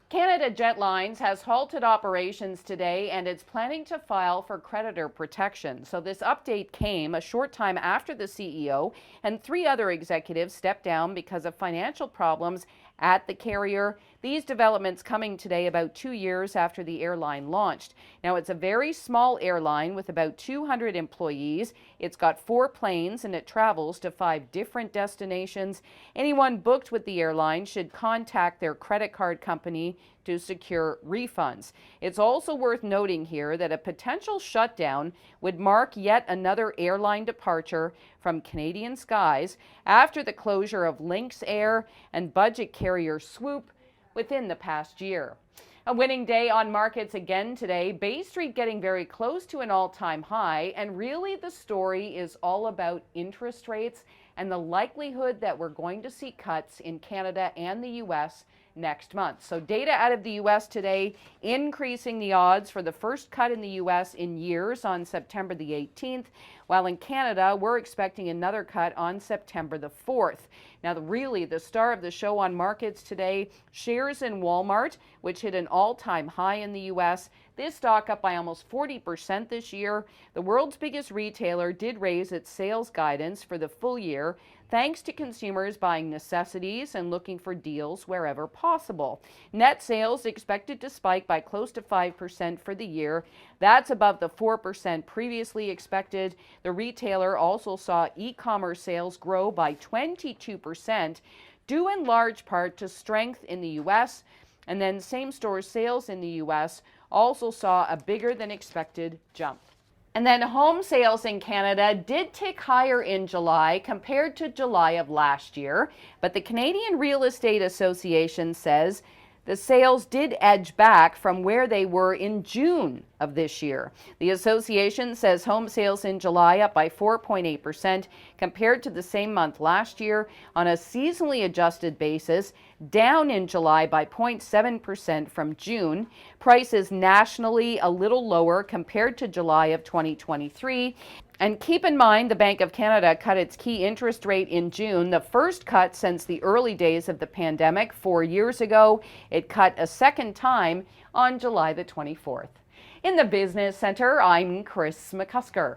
Canada Jetlines has halted operations today and it's planning to file for creditor protection. So this update came a short time after the CEO and three other executives stepped down because of financial problems at the carrier. These developments coming today about 2 years after the airline launched. Now, it's a very small airline with about 200 employees. It's got 4 planes and it travels to 5 different destinations. Anyone booked with the airline should contact their credit card company to secure refunds. It's also worth noting here that a potential shutdown would mark yet another airline departure from Canadian skies after the closure of Lynx Air and budget carrier Swoop within the past year. A winning day on markets again today. Bay Street getting very close to an all-time high, and really the story is all about interest rates and the likelihood that we're going to see cuts in Canada and the U.S. next month. So data out of the U.S. today increasing the odds for the first cut in the U.S. in years on September the 18th, while in Canada we're expecting another cut on September the 4th. Now really the star of the show on markets today, shares in Walmart, which hit an all-time high in the U.S. This stock up by almost 40% this year. The world's biggest retailer did raise its sales guidance for the full year, thanks to consumers buying necessities and looking for deals wherever possible. Net sales expected to spike by close to 5% for the year. That's above the 4% previously expected. The retailer also saw e-commerce sales grow by 22%, due in large part to strength in the U.S., and then same-store sales in the U.S. also saw a bigger than expected jump. And then home sales in Canada did tick higher in July compared to July of last year, but the Canadian Real Estate Association says the sales did edge back from where they were in June of this year. The association says home sales in July up by 4.8% compared to the same month last year. On a seasonally adjusted basis, down in July by 0.7% from June. Prices nationally a little lower compared to July of 2023. And keep in mind, the Bank of Canada cut its key interest rate in June, the first cut since the early days of the pandemic 4 years ago. It cut a second time on July the 24th. In the Business Center, I'm Kris McCusker.